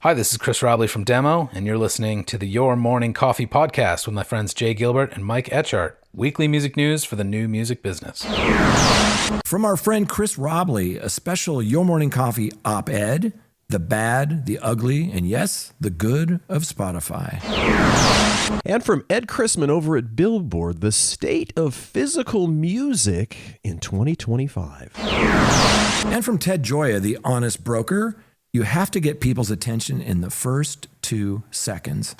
Hi, this is Chris Robley from Demo, and you're listening to the Your Morning Coffee podcast with my friends Jay Gilbert and Mike Etchart. Weekly music news for the new music business. From our friend Chris Robley, a special Your Morning Coffee op-ed, the bad, the ugly, and yes, the good of Spotify. And from Ed Christman over at Billboard, the state of physical music in 2025. And from Ted Gioia, the honest broker, you have to get people's attention in the first 2 seconds.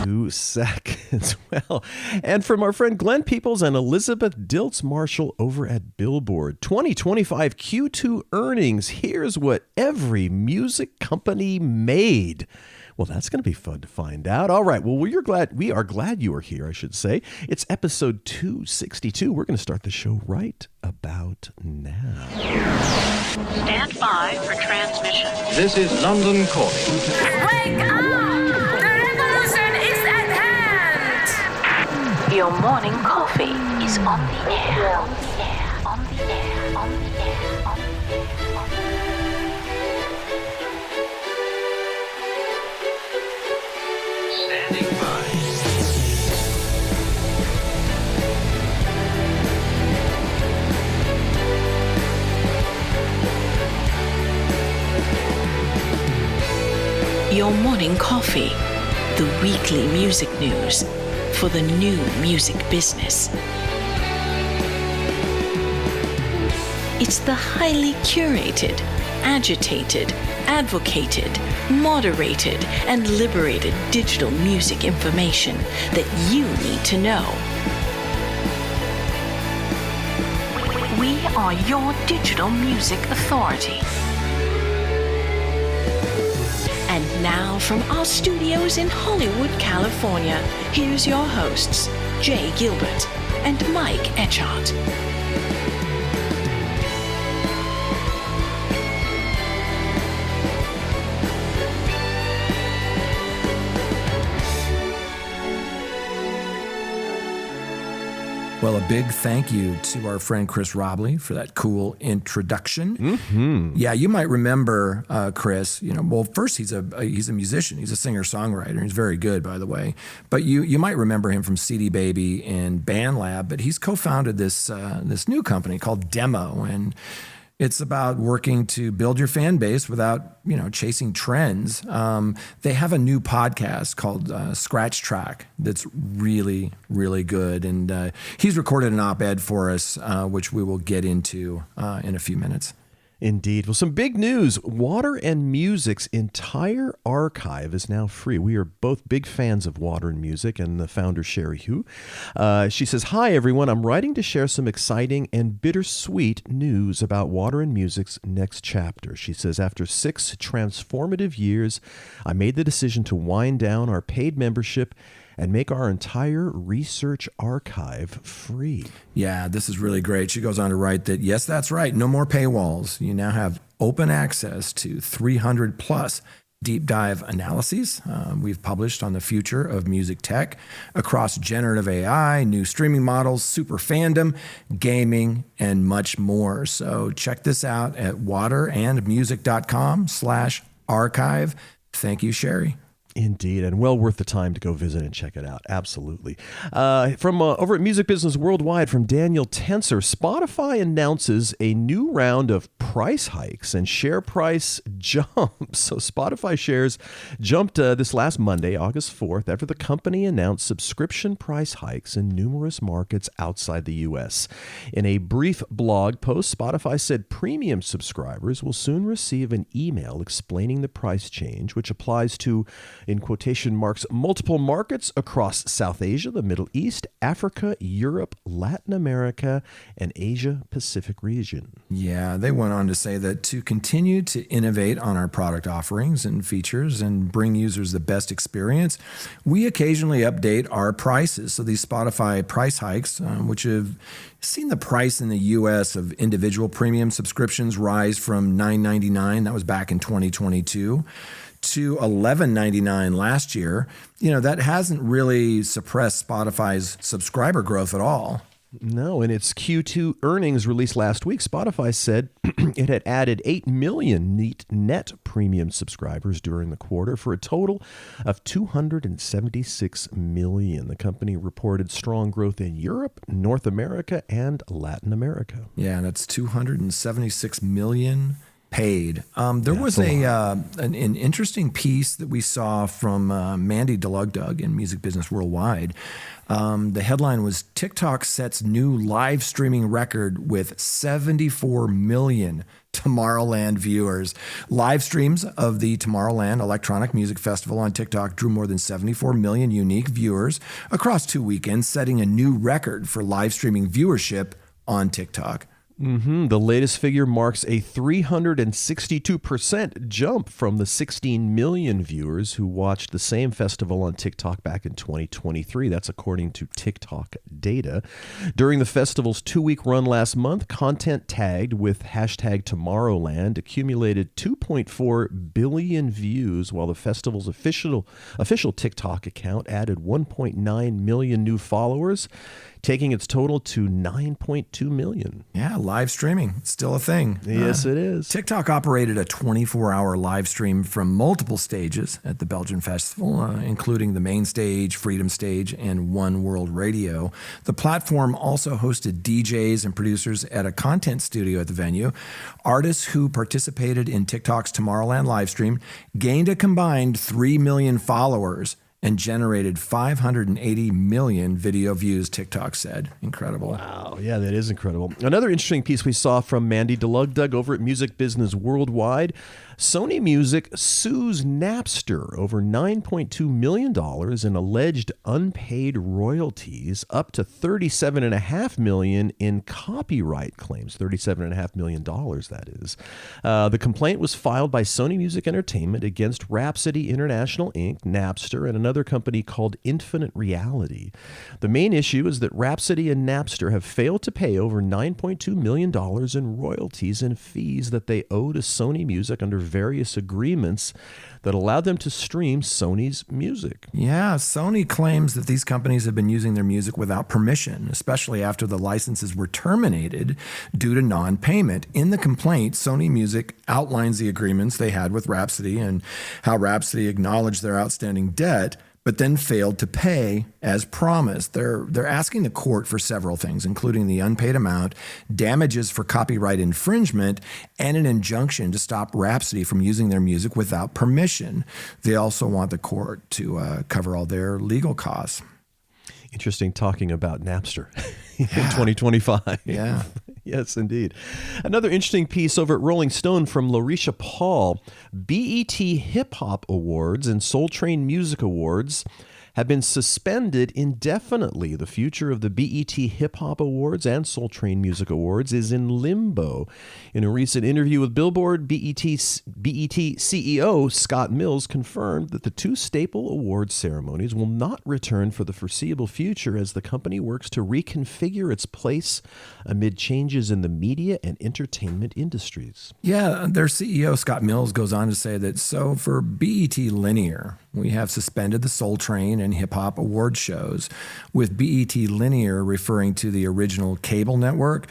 2 seconds. Well, and from our friend Glenn Peoples and Elizabeth Dilts Marshall over at Billboard, 2025 Q2 earnings. Here's what every music company made. Well, that's going to be fun to find out. All right. Well, we are glad you are here, I should say. It's episode 262. We're going to start the show right about now. Stand by for transmission. This is London calling. Wake up! The revolution is at hand! Your morning coffee is on the air. On the air. On the air. On the air. On the air. Standing by. Your morning coffee, the weekly music news for the new music business. It's the highly curated, agitated, advocated, moderated, and liberated digital music information that you need to know. We are your digital music authority. And now from our studios in Hollywood, California, here's your hosts, Jay Gilbert and Mike Etchart. Well, a big thank you to our friend Chris Robley for that cool introduction. Mm-hmm. Yeah, you might remember Chris. First he's a musician. He's a singer-songwriter. He's very good, by the way. But you might remember him from CD Baby and BandLab. But he's co-founded this new company called Demo, and it's about working to build your fan base without, chasing trends. They have a new podcast called Scratch Track that's really, really good. And he's recorded an op-ed for us, which we will get into in a few minutes. Indeed. Well, some big news. Water and Music's entire archive is now free. We are both big fans of Water and Music and the founder, Sherry Hu. She says, "Hi, everyone. I'm writing to share some exciting and bittersweet news about Water and Music's next chapter." She says, "After 6 transformative years, I made the decision to wind down our paid membership and make our entire research archive free." Yeah, this is really great. She goes on to write that, yes, that's right. No more paywalls. You now have open access to 300 plus deep dive analyses we've published on the future of music tech across generative AI, new streaming models, super fandom, gaming, and much more. So check this out at waterandmusic.com/archive. Thank you, Sherry. Indeed, and well worth the time to go visit and check it out. Absolutely. From over at Music Business Worldwide, from Daniel Tenser, Spotify announces a new round of price hikes and share price jumps. So Spotify shares jumped this last Monday, August 4th, after the company announced subscription price hikes in numerous markets outside the U.S. In a brief blog post, Spotify said premium subscribers will soon receive an email explaining the price change, which applies to, in quotation marks, multiple markets across South Asia, the Middle East, Africa, Europe, Latin America, and Asia Pacific region. Yeah, they went on to say that to continue to innovate on our product offerings and features and bring users the best experience, we occasionally update our prices. So these Spotify price hikes, which have seen the price in the U.S. of individual premium subscriptions rise from $9.99, that was back in 2022, to $11.99 last year. That hasn't really suppressed Spotify's subscriber growth at all. No, in its Q2 earnings released last week, Spotify said it had added 8 million net premium subscribers during the quarter for a total of 276 million. The company reported strong growth in Europe, North America, and Latin America. Yeah, and it's 276 million paid. There was an interesting piece that we saw from Mandy Delugdug in Music Business Worldwide. The headline was TikTok sets new live streaming record with 74 million Tomorrowland viewers. Live streams of the Tomorrowland Electronic Music Festival on TikTok drew more than 74 million unique viewers across 2 weekends, setting a new record for live streaming viewership on TikTok. The latest figure marks a 362% jump from the 16 million viewers who watched the same festival on TikTok back in 2023. That's according to TikTok data. During the festival's 2-week run last month, content tagged with hashtag Tomorrowland accumulated 2.4 billion views, while the festival's official TikTok account added 1.9 million new followers, taking its total to 9.2 million. Yeah, live streaming, it's still a thing. Yes, it is. TikTok operated a 24-hour live stream from multiple stages at the Belgian festival, including the main stage, Freedom Stage, and One World Radio. The platform also hosted DJs and producers at a content studio at the venue. Artists who participated in TikTok's Tomorrowland live stream gained a combined 3 million followers and generated 580 million video views, TikTok said. Incredible. Wow. Yeah, that is incredible. Another interesting piece we saw from Mandy Delugdug over at Music Business Worldwide. Sony Music sues Napster over $9.2 million in alleged unpaid royalties, up to $37.5 million in copyright claims. $37.5 million, that is. The complaint was filed by Sony Music Entertainment against Rhapsody International Inc., Napster, and another company called Infinite Reality. The main issue is that Rhapsody and Napster have failed to pay over $9.2 million in royalties and fees that they owe to Sony Music under various agreements that allowed them to stream Sony's music. Yeah, Sony claims that these companies have been using their music without permission, especially after the licenses were terminated due to non-payment. In the complaint, Sony Music outlines the agreements they had with Rhapsody and how Rhapsody acknowledged their outstanding debt, but then failed to pay as promised. They're asking the court for several things, including the unpaid amount, damages for copyright infringement, and an injunction to stop Rhapsody from using their music without permission. They also want the court to cover all their legal costs. Interesting talking about Napster in 2025. Yeah. Yes, indeed. Another interesting piece over at Rolling Stone from Larisha Paul. BET Hip Hop Awards and Soul Train Music Awards have been suspended indefinitely. The future of the BET Hip Hop Awards and Soul Train Music Awards is in limbo. In a recent interview with Billboard, BET CEO Scott Mills confirmed that the two staple awards ceremonies will not return for the foreseeable future as the company works to reconfigure its place amid changes in the media and entertainment industries. Yeah, their CEO, Scott Mills, goes on to say that so for BET Linear, we have suspended the Soul Train and Hip Hop Award shows, with BET Linear referring to the original cable network.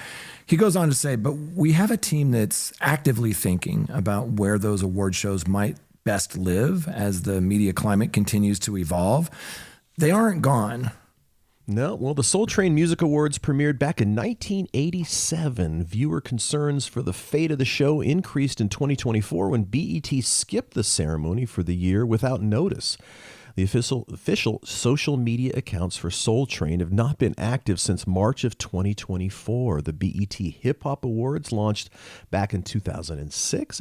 He goes on to say, but we have a team that's actively thinking about where those award shows might best live as the media climate continues to evolve. They aren't gone. No, well, the Soul Train Music Awards premiered back in 1987. Viewer concerns for the fate of the show increased in 2024 when BET skipped the ceremony for the year without notice. The official social media accounts for Soul Train have not been active since March of 2024. The BET Hip Hop Awards launched back in 2006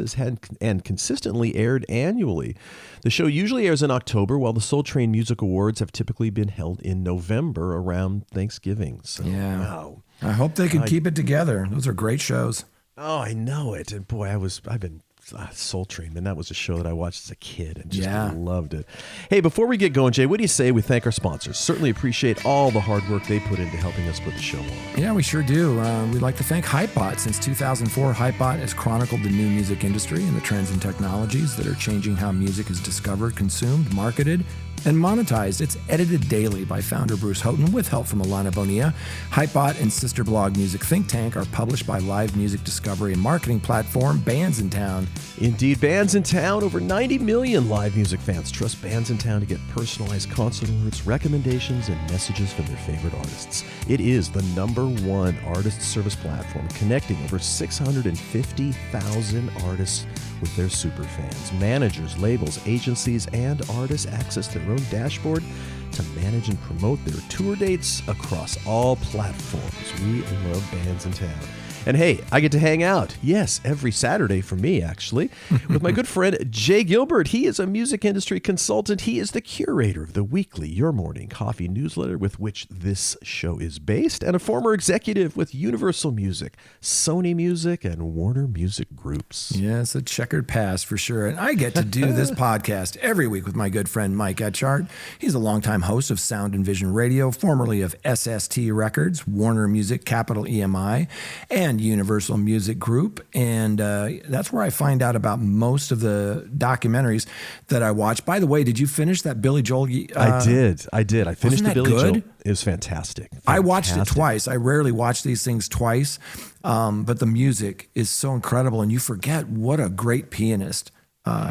and consistently aired annually. The show usually airs in October, while the Soul Train Music Awards have typically been held in November around Thanksgiving. So, yeah. Wow. I hope they can keep it together. Those are great shows. Oh, I know it. And boy, I've been Soul Train, man, that was a show that I watched as a kid and just loved it. Hey, before we get going, Jay, what do you say we thank our sponsors? Certainly appreciate all the hard work they put into helping us put the show on. Yeah, we sure do. We'd like to thank Hypebot. Since 2004, Hypebot has chronicled the new music industry and the trends and technologies that are changing how music is discovered, consumed, marketed, and monetized. It's edited daily by founder Bruce Houghton with help from Alana Bonilla. Hypebot and sister blog Music Think Tank are published by live music discovery and marketing platform Bands in Town. Indeed, Bands in Town. Over 90 million live music fans trust Bands in Town to get personalized concert alerts, recommendations, and messages from their favorite artists. It is the #1 artist service platform, connecting over 650,000 artists with their super fans. Managers, labels, agencies, and artists access their own dashboard to manage and promote their tour dates across all platforms. We love Bands in Town. And hey, I get to hang out, yes, every Saturday for me, actually, with my good friend Jay Gilbert. He is a music industry consultant. He is the curator of the weekly Your Morning Coffee newsletter with which this show is based, and a former executive with Universal Music, Sony Music, and Warner Music Groups. Yes, a checkered past for sure. And I get to do this podcast every week with my good friend Mike Etchart. He's a longtime host of Sound and Vision Radio, formerly of SST Records, Warner Music, Capital EMI, and Universal Music Group. And that's where I find out about most of the documentaries that I watch. By the way, did you finish that Billy Joel? I did. I finished the Billy good? Joel. It was fantastic. I watched it twice. I rarely watch these things twice, but the music is so incredible, and you forget what a great pianist.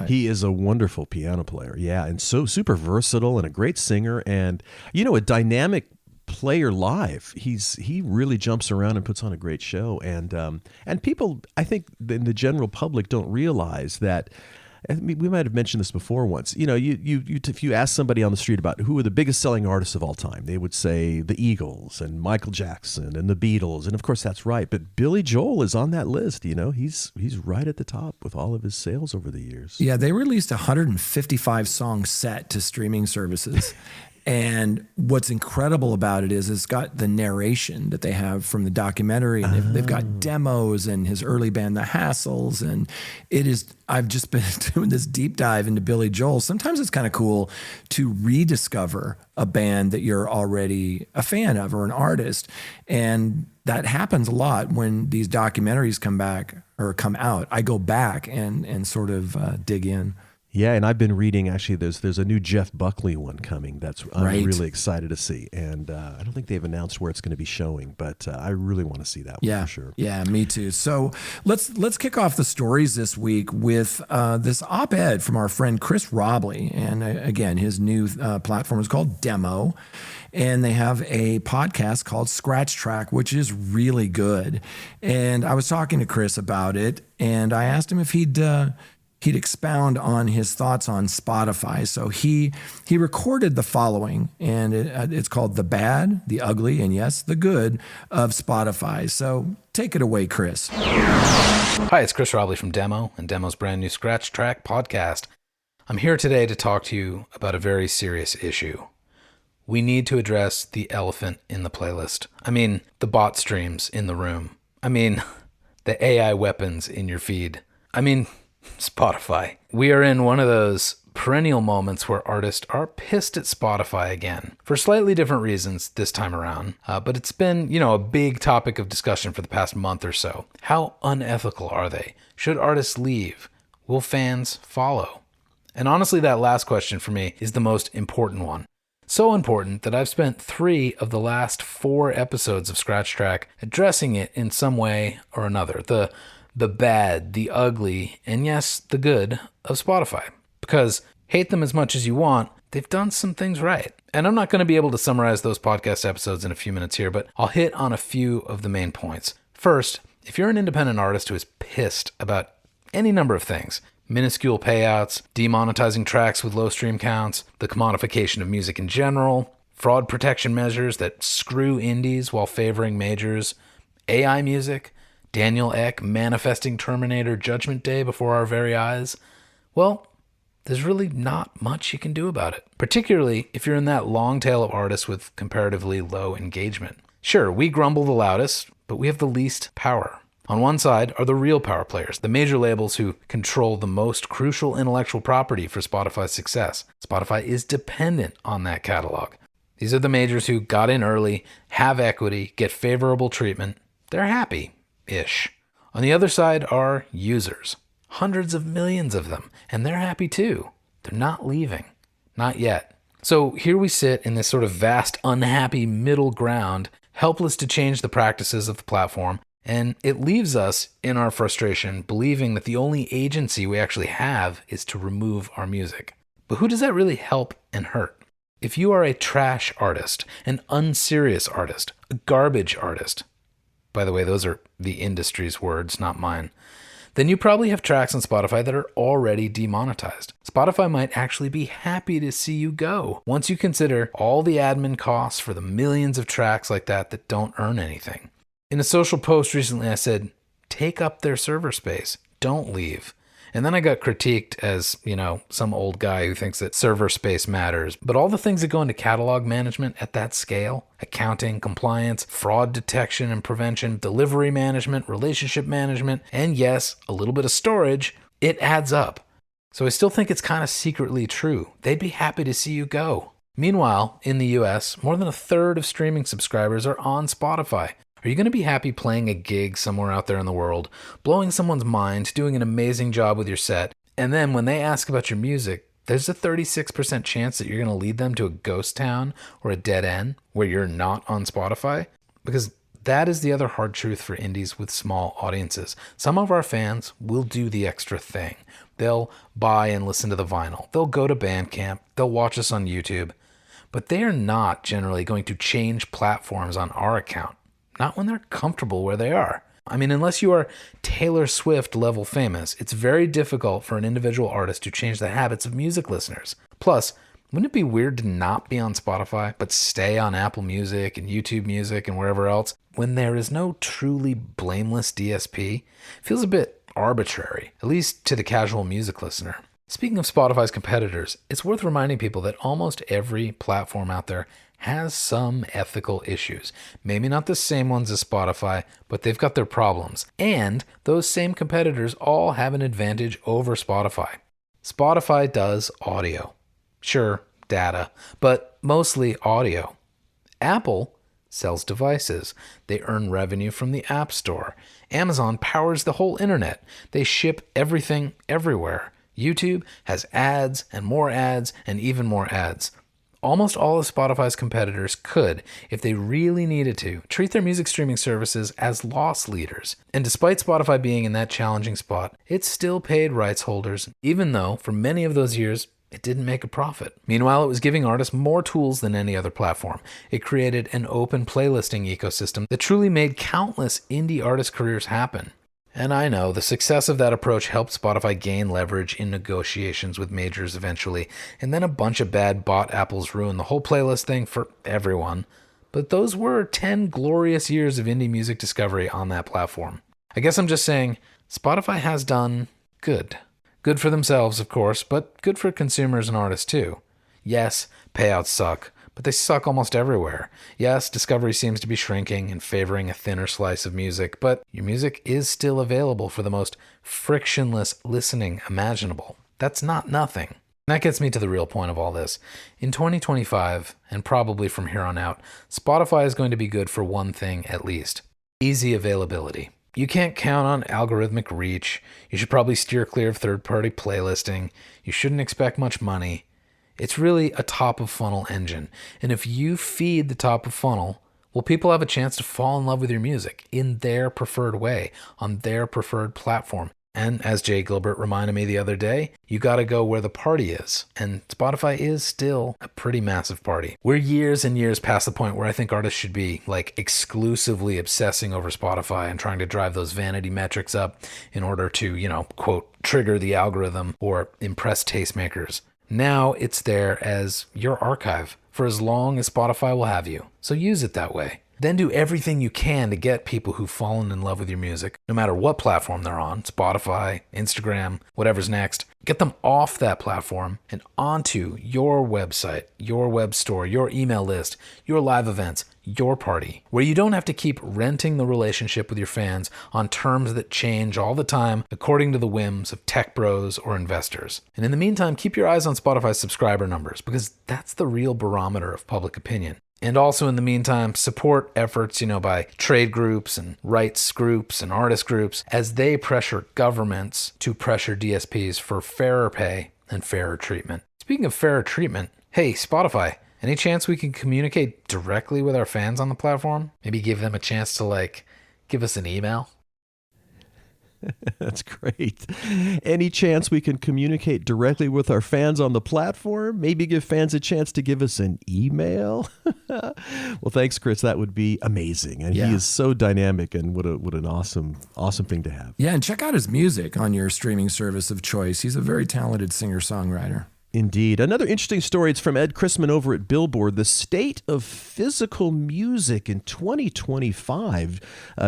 He is a wonderful piano player, yeah, and so super versatile and a great singer, and a dynamic player live. He really jumps around and puts on a great show, and people, I think, in the general public don't realize that. I mean, we might have mentioned this before once. If you ask somebody on the street about who are the biggest selling artists of all time, they would say the Eagles and Michael Jackson and the Beatles, and of course that's right. But Billy Joel is on that list. He's right at the top with all of his sales over the years. Yeah, they released a 155 song set to streaming services. And what's incredible about it is it's got the narration that they have from the documentary, and they've got demos and his early band, The Hassles. And I've just been doing this deep dive into Billy Joel. Sometimes it's kind of cool to rediscover a band that you're already a fan of or an artist. And that happens a lot when these documentaries come out. I go back and sort of dig in. Yeah, and I've been reading, actually, there's a new Jeff Buckley one coming I'm right. really excited to see. And I don't think they've announced where it's going to be showing, but I really want to see that one for sure. Yeah, me too. So let's kick off the stories this week with this op-ed from our friend Chris Robley. And again, his new platform is called Demo. And they have a podcast called Scratch Track, which is really good. And I was talking to Chris about it, and I asked him if he'd expound on his thoughts on Spotify. So he recorded the following, and it's called The Bad, the Ugly, and yes, the Good of Spotify. So take it away, Chris. Hi, it's Chris Robley from Demo and Demo's brand new Scratch Track podcast. I'm here today to talk to you about a very serious issue. We need to address the elephant in the playlist. I mean, the bot streams in the room. I mean, the AI weapons in your feed. I mean, Spotify. We are in one of those perennial moments where artists are pissed at Spotify again for slightly different reasons this time around. But it's been, a big topic of discussion for the past month or so. How unethical are they? Should artists leave? Will fans follow? And honestly, that last question for me is the most important one. So important that I've spent 3 of the last 4 episodes of Scratch Track addressing it in some way or another. The bad, the ugly, and yes, the good of Spotify. Because hate them as much as you want, they've done some things right. And I'm not going to be able to summarize those podcast episodes in a few minutes here, but I'll hit on a few of the main points. First, if you're an independent artist who is pissed about any number of things, minuscule payouts, demonetizing tracks with low stream counts, the commodification of music in general, fraud protection measures that screw indies while favoring majors, AI music, Daniel Ek manifesting Terminator Judgment Day before our very eyes, well, there's really not much you can do about it, particularly if you're in that long tail of artists with comparatively low engagement. Sure, we grumble the loudest, but we have the least power. On one side are the real power players, the major labels who control the most crucial intellectual property for Spotify's success. Spotify is dependent on that catalog. These are the majors who got in early, have equity, get favorable treatment. They're happy-ish. On the other side are users, hundreds of millions of them, and they're happy too. They're not leaving. Not yet. So here we sit in this sort of vast, unhappy middle ground, helpless to change the practices of the platform, and it leaves us in our frustration believing that the only agency we actually have is to remove our music. But who does that really help and hurt? If you are a trash artist, an unserious artist, a garbage artist, by the way, those are the industry's words, not mine, then you probably have tracks on Spotify that are already demonetized. Spotify might actually be happy to see you go once you consider all the admin costs for the millions of tracks like that don't earn anything. In a social post recently, I said, take up their server space. Don't leave. And then I got critiqued as, some old guy who thinks that server space matters. But all the things that go into catalog management at that scale, accounting, compliance, fraud detection and prevention, delivery management, relationship management, and yes, a little bit of storage, it adds up. So I still think it's kind of secretly true. They'd be happy to see you go. Meanwhile, in the US, more than a third of streaming subscribers are on Spotify. Are you going to be happy playing a gig somewhere out there in the world, blowing someone's mind, doing an amazing job with your set, and then when they ask about your music, there's a 36% chance that you're going to lead them to a ghost town or a dead end where you're not on Spotify? Because that is the other hard truth for indies with small audiences. Some of our fans will do the extra thing. They'll buy and listen to the vinyl. They'll go to Bandcamp. They'll watch us on YouTube. But they are not generally going to change platforms on our account. Not when they're comfortable where they are. I mean, unless you are Taylor Swift level famous, it's very difficult for an individual artist to change the habits of music listeners. Plus, wouldn't it be weird to not be on Spotify, but stay on Apple Music and YouTube Music and wherever else when there is no truly blameless DSP? It feels a bit arbitrary, at least to the casual music listener. Speaking of Spotify's competitors, it's worth reminding people that almost every platform out there has some ethical issues. Maybe not the same ones as Spotify, but they've got their problems. And those same competitors all have an advantage over Spotify. Spotify does audio. Sure, data, but mostly audio. Apple sells devices. They earn revenue from the App Store. Amazon powers the whole internet. They ship everything everywhere. YouTube has ads and even more ads. Almost all of Spotify's competitors could, if they really needed to, treat their music streaming services as loss leaders. And despite Spotify being in that challenging spot, it still paid rights holders, even though for many of those years, it didn't make a profit. Meanwhile, it was giving artists more tools than any other platform. It created an open playlisting ecosystem that truly made countless indie artist careers happen. And I know the success of that approach helped Spotify gain leverage in negotiations with majors eventually, and then a bunch of bad bot apples ruined the whole playlist thing for everyone. But those were 10 glorious years of indie music discovery on that platform. I guess I'm just saying, Spotify has done good. Good for themselves, of course, but good for consumers and artists too. Yes, payouts suck, but they suck almost everywhere. Yes, discovery seems to be shrinking and favoring a thinner slice of music, but your music is still available for the most frictionless listening imaginable. That's not nothing. And that gets me to the real point of all this. In 2025, and probably from here on out, Spotify is going to be good for one thing at least: easy availability. You can't count on algorithmic reach. You should probably steer clear of third-party playlisting. You shouldn't expect much money. It's really a top-of-funnel engine. And if you feed the top of funnel, well, people have a chance to fall in love with your music in their preferred way, on their preferred platform. And as Jay Gilbert reminded me the other day, you got to go where the party is. And Spotify is still a pretty massive party. We're years and years past the point where I think artists should be exclusively obsessing over Spotify and trying to drive those vanity metrics up in order to, quote, trigger the algorithm or impress tastemakers. Now it's there as your archive for as long as Spotify will have you. So use it that way. Then do everything you can to get people who've fallen in love with your music, no matter what platform they're on, Spotify, Instagram, whatever's next. Get them off that platform and onto your website, your web store, your email list, your live events, your party, where you don't have to keep renting the relationship with your fans on terms that change all the time according to the whims of tech bros or investors. And in the meantime, keep your eyes on Spotify's subscriber numbers, because that's the real barometer of public opinion. And also in the meantime, support efforts, by trade groups and rights groups and artist groups as they pressure governments to pressure DSPs for fairer pay and fairer treatment. Speaking of fairer treatment, Hey, Spotify, any chance we can communicate directly with our fans on the platform? Maybe give them a chance to, give us an email? That's great. Any chance we can communicate directly with our fans on the platform? Maybe give fans a chance to give us an email? Well, thanks, Chris. That would be amazing. And he is so dynamic, and what an awesome thing to have. Yeah, and check out his music on your streaming service of choice. He's a very talented singer-songwriter. Indeed. Another interesting story, it's from Ed Christman over at Billboard. The state of physical music in 2025.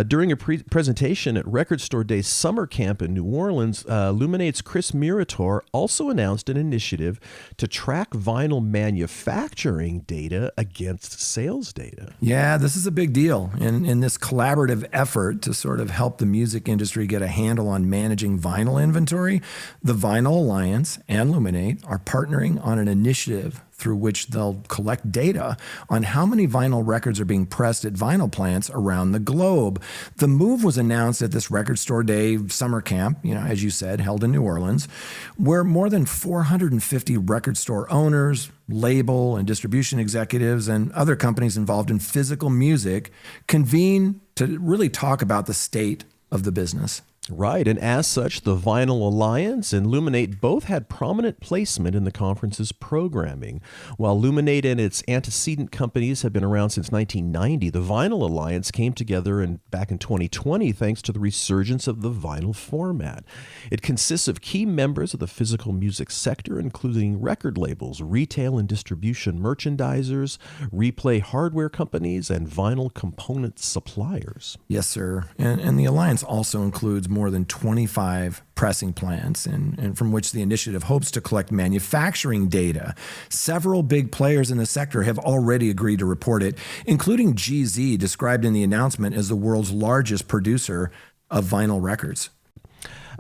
During a presentation at Record Store Day Summer Camp in New Orleans, Luminate's Chris Murator also announced an initiative to track vinyl manufacturing data against sales data. Yeah, this is a big deal. In this collaborative effort to sort of help the music industry get a handle on managing vinyl inventory, the Vinyl Alliance and Luminate are partnering on an initiative through which they'll collect data on how many vinyl records are being pressed at vinyl plants around the globe. The move was announced at this Record Store Day summer camp, as you said, held in New Orleans, where more than 450 record store owners, label and distribution executives, and other companies involved in physical music convene to really talk about the state of the business. Right, and as such, the Vinyl Alliance and Luminate both had prominent placement in the conference's programming. While Luminate and its antecedent companies have been around since 1990, the Vinyl Alliance came together back in 2020 thanks to the resurgence of the vinyl format. It consists of key members of the physical music sector, including record labels, retail and distribution merchandisers, replay hardware companies, and vinyl component suppliers. Yes, sir. And the Alliance also includes more than 25 pressing plants, and from which the initiative hopes to collect manufacturing data. Several big players in the sector have already agreed to report it, including GZ, described in the announcement as the world's largest producer of vinyl records.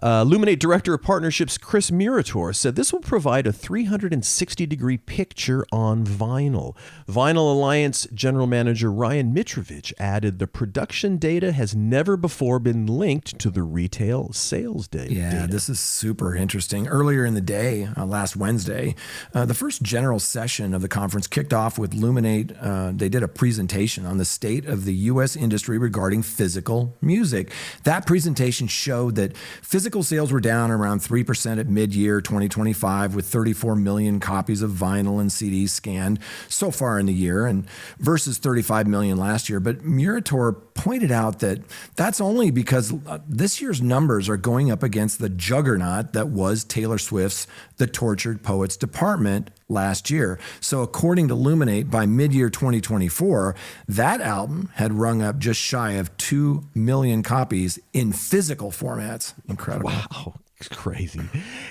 Luminate Director of Partnerships Chris Murator said this will provide a 360-degree picture on vinyl. Vinyl Alliance General Manager Ryan Mitrovic added the production data has never before been linked to the retail sales data. Yeah, this is super interesting. Earlier in the day, last Wednesday, the first general session of the conference kicked off with Luminate. They did a presentation on the state of the U.S. industry regarding physical music. That presentation showed that physical sales were down around 3% at mid-year 2025, with 34 million copies of vinyl and CDs scanned so far in the year, and versus 35 million last year. But Murator pointed out that that's only because this year's numbers are going up against the juggernaut that was Taylor Swift's The Tortured Poets Department last year. So according to Luminate, by mid-year 2024, that album had rung up just shy of 2 million copies in physical formats. Incredible. Wow. It's crazy.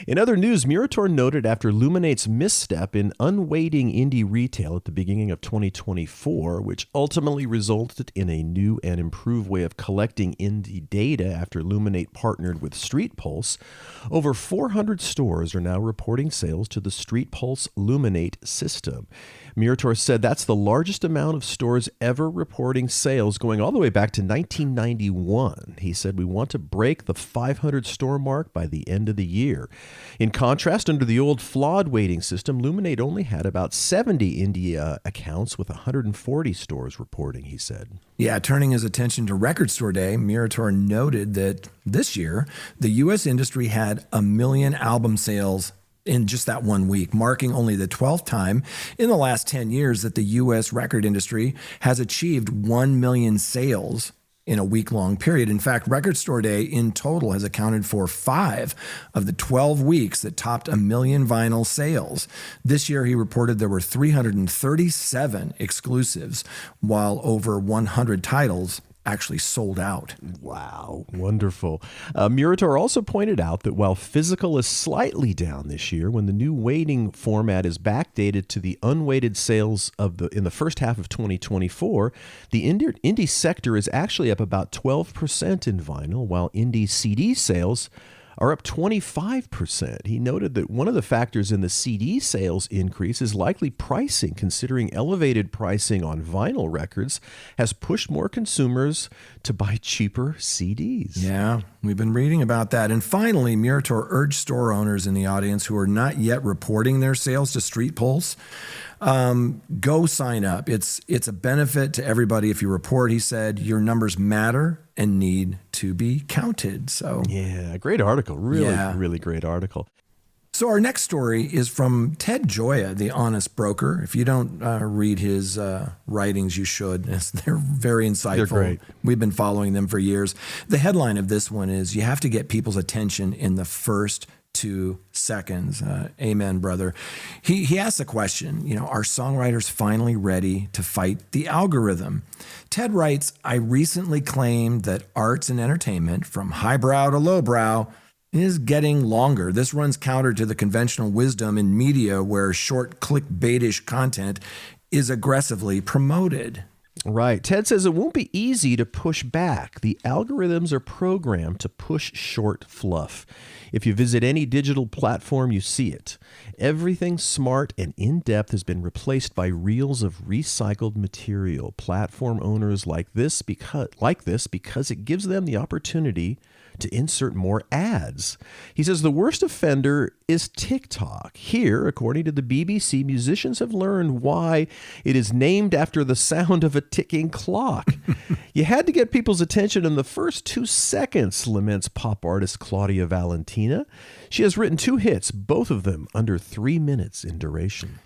In other news, Murator noted after Luminate's misstep in unweighting indie retail at the beginning of 2024, which ultimately resulted in a new and improved way of collecting indie data after Luminate partnered with Street Pulse, over 400 stores are now reporting sales to the Street Pulse Luminate system. Murator said that's the largest amount of stores ever reporting sales, going all the way back to 1991. He said, "We want to break the 500 store mark by the end of the year." In contrast, under the old flawed weighting system, Luminate only had about 70 indie accounts with 140 stores reporting, he said. Yeah, turning his attention to Record Store Day, Murator noted that this year, the U.S. industry had 1 million album sales in just that 1 week, marking only the 12th time in the last 10 years that the U.S. record industry has achieved 1 million sales in a week-long period. In fact, Record Store Day in total has accounted for 5 of the 12 weeks that topped 1 million vinyl sales. This year, he reported there were 337 exclusives, while over 100 titles actually sold out. Wow, wonderful. Murator also pointed out that while physical is slightly down this year, when the new weighting format is backdated to the unweighted sales in the first half of 2024, the indie sector is actually up about 12% in vinyl, while indie CD sales are up 25%. He noted that one of the factors in the CD sales increase is likely pricing, considering elevated pricing on vinyl records has pushed more consumers to buy cheaper CDs. Yeah, we've been reading about that. And finally, Murator urged store owners in the audience who are not yet reporting their sales to Street Pulse, go sign up. It's a benefit to everybody if you report. He said your numbers matter and need to be counted. So yeah, great article. Really great article. So our next story is from Ted Gioia, the honest broker. If you don't read his writings, you should. They're very insightful. They're great. We've been following them for years. The headline of this one is, you have to get people's attention in the first 2 seconds. Amen, brother. He asked the question, are songwriters finally ready to fight the algorithm? Ted writes, I recently claimed that arts and entertainment, from highbrow to lowbrow, is getting longer. This runs counter to the conventional wisdom in media where short clickbaitish content is aggressively promoted. Right. Ted says it won't be easy to push back. The algorithms are programmed to push short fluff. If you visit any digital platform, you see it. Everything smart and in-depth has been replaced by reels of recycled material. Platform owners like this because it gives them the opportunity to insert more ads. He says the worst offender is TikTok. Here, according to the BBC, musicians have learned why it is named after the sound of a ticking clock. You had to get people's attention in the first 2 seconds, laments pop artist Claudia Valentina. She has written 2 hits, both of them under 3 minutes in duration.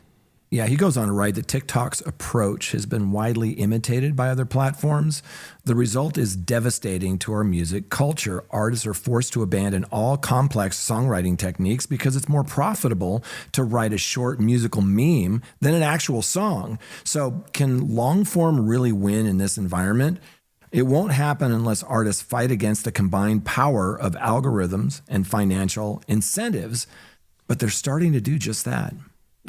Yeah, he goes on to write that TikTok's approach has been widely imitated by other platforms. The result is devastating to our music culture. Artists are forced to abandon all complex songwriting techniques because it's more profitable to write a short musical meme than an actual song. So can long form really win in this environment? It won't happen unless artists fight against the combined power of algorithms and financial incentives. But they're starting to do just that.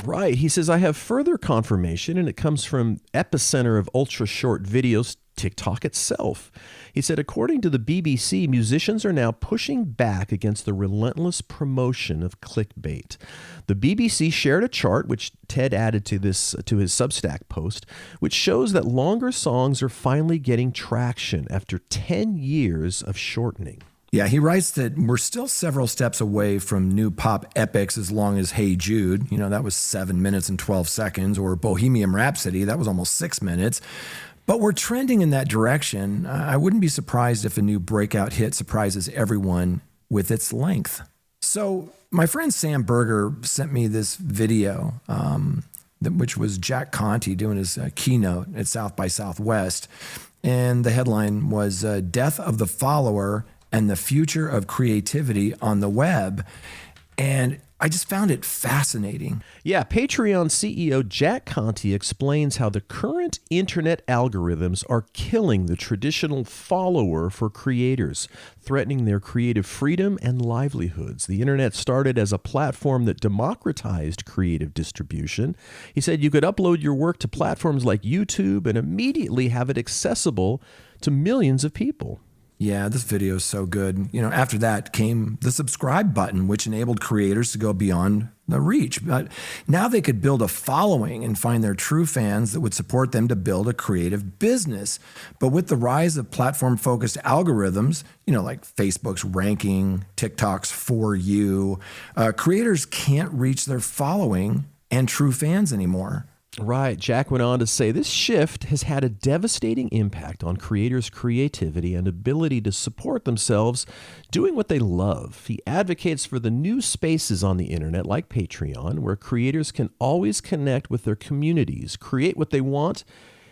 Right. He says, I have further confirmation, and it comes from epicenter of ultra-short videos, TikTok itself. He said, according to the BBC, musicians are now pushing back against the relentless promotion of clickbait. The BBC shared a chart, which Ted added to his Substack post, which shows that longer songs are finally getting traction after 10 years of shortening. Yeah, he writes that we're still several steps away from new pop epics as long as Hey Jude. That was 7 minutes and 12 seconds, or Bohemian Rhapsody. That was almost 6 minutes. But we're trending in that direction. I wouldn't be surprised if a new breakout hit surprises everyone with its length. So my friend Sam Berger sent me this video, which was Jack Conte doing his keynote at South by Southwest. And the headline was Death of the Follower and the Future of Creativity on the Web. And I just found it fascinating. Yeah, Patreon CEO Jack Conte explains how the current internet algorithms are killing the traditional follower for creators, threatening their creative freedom and livelihoods. The internet started as a platform that democratized creative distribution. He said you could upload your work to platforms like YouTube and immediately have it accessible to millions of people. Yeah, this video is so good. After that came the subscribe button, which enabled creators to go beyond the reach. But now they could build a following and find their true fans that would support them to build a creative business. But with the rise of platform-focused algorithms, like Facebook's ranking, TikTok's For You, creators can't reach their following and true fans anymore. Right. Jack went on to say this shift has had a devastating impact on creators' creativity and ability to support themselves doing what they love. He advocates for the new spaces on the internet like Patreon, where creators can always connect with their communities, create what they want,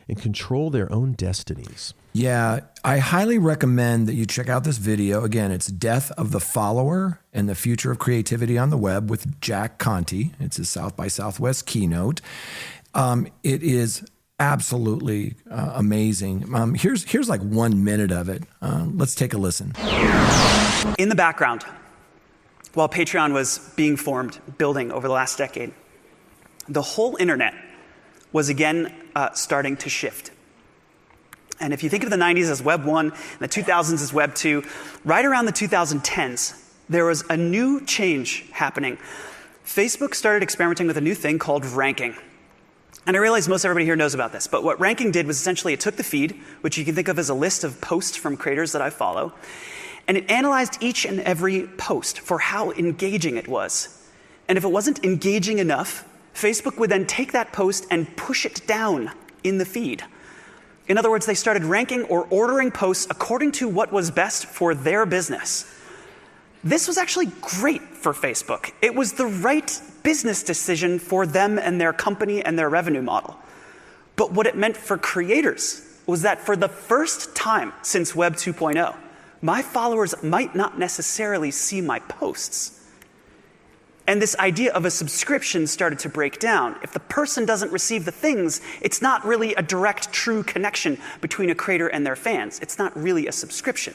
and control their own destinies. Yeah, I highly recommend that you check out this video. Again, it's Death of the Follower and the Future of Creativity on the Web with Jack Conte. It's his South by Southwest keynote. It is absolutely amazing. Here's like 1 minute of it. Let's take a listen. In the background, while Patreon was being formed, building over the last decade, the whole internet was again starting to shift. And if you think of the 90s as Web 1, and the 2000s as Web 2, right around the 2010s, there was a new change happening. Facebook started experimenting with a new thing called ranking. And I realize most everybody here knows about this, but what ranking did was essentially it took the feed, which you can think of as a list of posts from creators that I follow, and it analyzed each and every post for how engaging it was. And if it wasn't engaging enough, Facebook would then take that post and push it down in the feed. In other words, they started ranking or ordering posts according to what was best for their business. This was actually great for Facebook. It was the right business decision for them and their company and their revenue model. But what it meant for creators was that for the first time since Web 2.0, my followers might not necessarily see my posts. And this idea of a subscription started to break down. If the person doesn't receive the things, it's not really a direct, true connection between a creator and their fans. It's not really a subscription.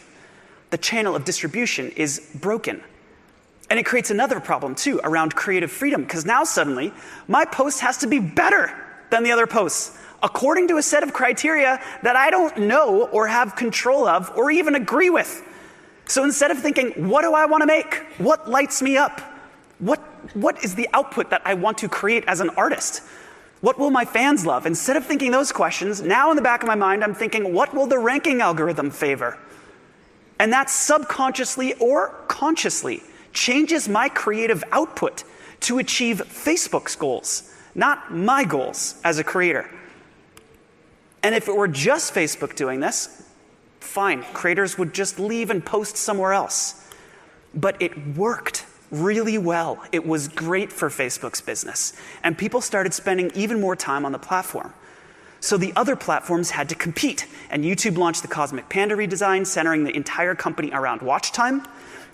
The channel of distribution is broken. And it creates another problem, too, around creative freedom, because now suddenly, my post has to be better than the other posts, according to a set of criteria that I don't know or have control of or even agree with. So instead of thinking, what do I want to make? What lights me up? What is the output that I want to create as an artist? What will my fans love? Instead of thinking those questions, now in the back of my mind, I'm thinking, what will the ranking algorithm favor? And that subconsciously or consciously changes my creative output to achieve Facebook's goals, not my goals as a creator. And if it were just Facebook doing this, fine, creators would just leave and post somewhere else. But it worked really well. It was great for Facebook's business. And people started spending even more time on the platform. So the other platforms had to compete. And YouTube launched the Cosmic Panda redesign, centering the entire company around watch time.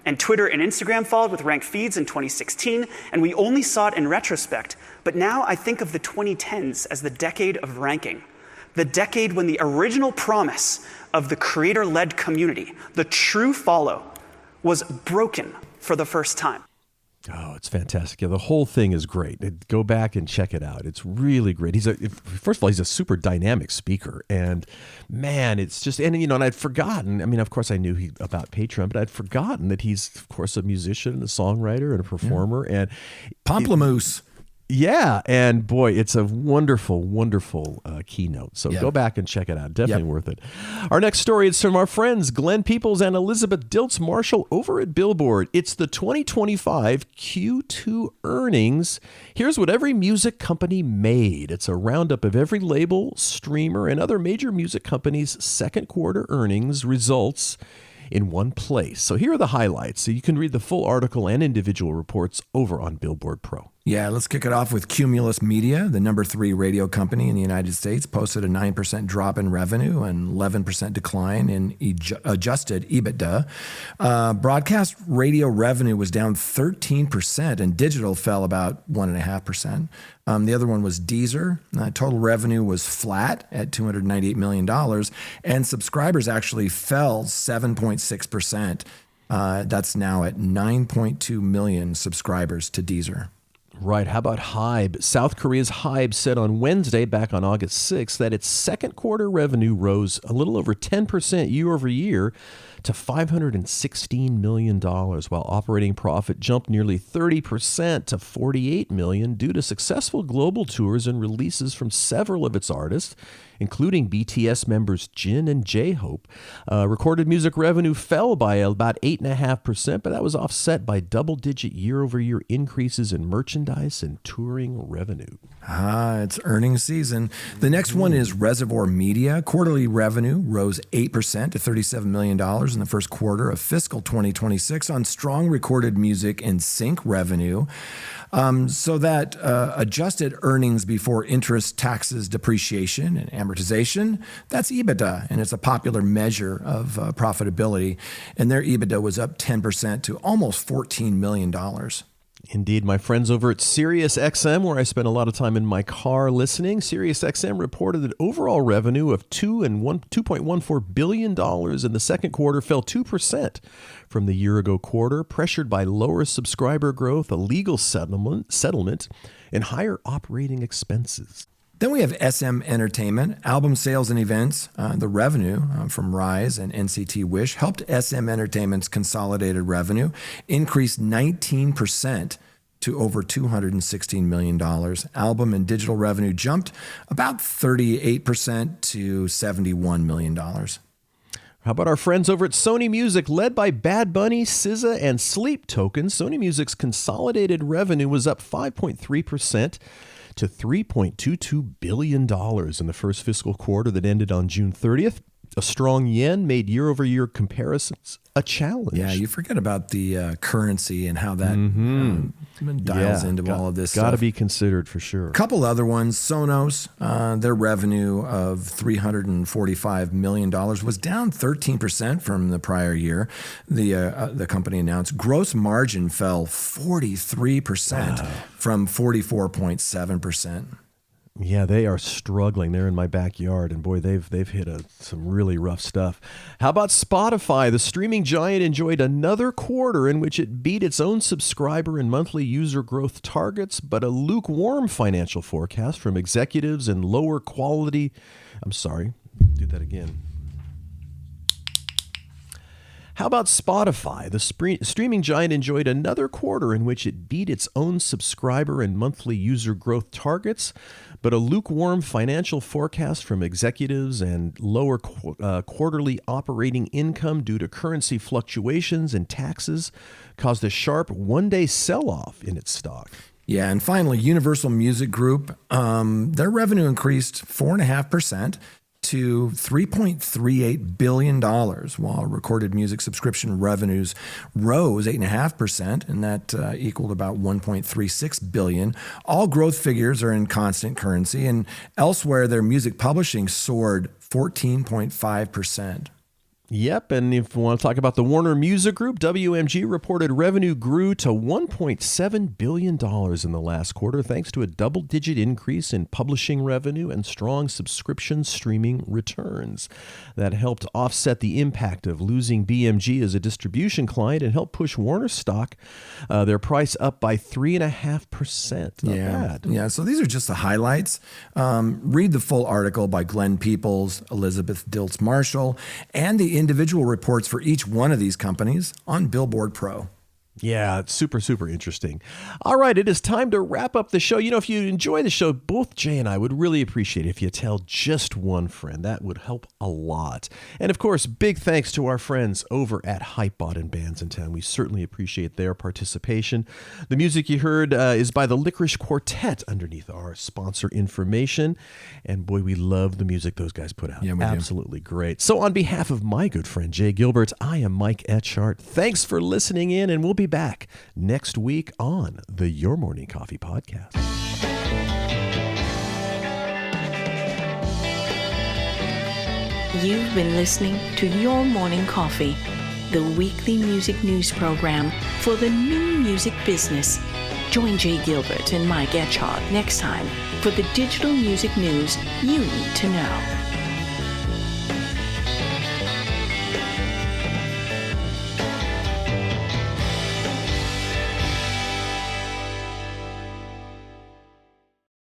And Twitter and Instagram followed with ranked feeds in 2016. And we only saw it in retrospect. But now I think of the 2010s as the decade of ranking. The decade when the original promise of the creator-led community, the true follow, was broken for the first time. Oh, it's fantastic. Yeah, the whole thing is great. Go back and check it out. It's really great. First of all, he's a super dynamic speaker. And man, it's just, and I'd forgotten, of course I knew about Patreon, but I'd forgotten that he's, of course, a musician and a songwriter and a performer. And Pomplamoose. Yeah, and boy, it's a wonderful, wonderful keynote. So go back and check it out. Definitely worth it. Our next story is from our friends Glenn Peoples and Elizabeth Dilts Marshall over at Billboard. It's the 2025 Q2 earnings. Here's what every music company made. It's a roundup of every label, streamer, and other major music companies' second quarter earnings results in one place. So here are the highlights. So you can read the full article and individual reports over on Billboard Pro. Yeah, let's kick it off with Cumulus Media, the number 3 radio company in the United States, posted a 9% drop in revenue and 11% decline in adjusted EBITDA. Broadcast radio revenue was down 13%, and digital fell about 1.5%. The other one was Deezer. Total revenue was flat at $298 million, and subscribers actually fell 7.6%. That's now at 9.2 million subscribers to Deezer. Right. How about Hybe? South Korea's Hybe said on Wednesday, back on August 6th, that its second quarter revenue rose a little over 10% year over year to $516 million, while operating profit jumped nearly 30% to $48 million due to successful global tours and releases from several of its artists, including BTS members Jin and J-Hope. Recorded music revenue fell by about 8.5%, but that was offset by double-digit year-over-year increases in merchandise and touring revenue. It's earnings season. The next one is Reservoir Media. Quarterly revenue rose 8% to $37 million in the first quarter of fiscal 2026 on strong recorded music and sync revenue. So that adjusted earnings before interest, taxes, depreciation, and amortization, that's EBITDA, and it's a popular measure of profitability. And their EBITDA was up 10% to almost $14 million. Indeed, my friends over at SiriusXM, where I spend a lot of time in my car listening, SiriusXM reported that overall revenue of $2.14 billion in the second quarter fell 2% from the year-ago quarter, pressured by lower subscriber growth, a legal settlement, and higher operating expenses. Then we have SM Entertainment. Album sales and events, the revenue from Rise and NCT Wish helped SM Entertainment's consolidated revenue increase 19% to over $216 million. Album and digital revenue jumped about 38% to $71 million. How about our friends over at Sony Music? Led by Bad Bunny, SZA, and Sleep Token, Sony Music's consolidated revenue was up 5.3% to $3.22 billion in the first fiscal quarter that ended on June 30th. A strong yen made year-over-year comparisons a challenge. Yeah, you forget about the currency and how that dials into all of this stuff. Got to be considered for sure. A couple other ones. Sonos, their revenue of $345 million was down 13% from the prior year. The company announced gross margin fell 43% from 44.7%. Yeah, they are struggling. They're in my backyard, and boy, they've hit some really rough stuff. How about Spotify? The streaming giant enjoyed another quarter in which it beat its own subscriber and monthly user growth targets, but a lukewarm financial forecast from executives and lower quality. I'm sorry, do that again. How about Spotify? The streaming giant enjoyed another quarter in which it beat its own subscriber and monthly user growth targets, but a lukewarm financial forecast from executives and lower quarterly operating income due to currency fluctuations and taxes caused a sharp one-day sell-off in its stock. Yeah, and finally, Universal Music Group, their revenue increased 4.5% to $3.38 billion, while recorded music subscription revenues rose 8.5%, and that equaled about $1.36 billion. All growth figures are in constant currency, and elsewhere, their music publishing soared 14.5%. Yep, and if we want to talk about the Warner Music Group, WMG reported revenue grew to $1.7 billion in the last quarter, thanks to a double-digit increase in publishing revenue and strong subscription streaming returns. That helped offset the impact of losing BMG as a distribution client and helped push Warner stock, their price up by 3.5%. Not bad. Yeah, so these are just the highlights. Read the full article by Glenn Peoples, Elizabeth Dilts Marshall, and the individual reports for each one of these companies on Billboard Pro. Yeah, it's super, super interesting. All right, it is time to wrap up the show. You know, if you enjoy the show, both Jay and I would really appreciate it if you tell just one friend. That would help a lot. And of course, big thanks to our friends over at Hypebot and Bands in Town. We certainly appreciate their participation. The music you heard is by the Licorice Quartet underneath our sponsor information. And boy, we love the music those guys put out. Yeah, we Absolutely great. So on behalf of my good friend Jay Gilbert, I am Mike Etchart. Thanks for listening in, and we'll be back next week on the Your Morning Coffee Podcast. You've been listening to Your Morning Coffee, the weekly music news program for the new music business. Join Jay Gilbert and Mike Etchart next time for the digital music news you need to know.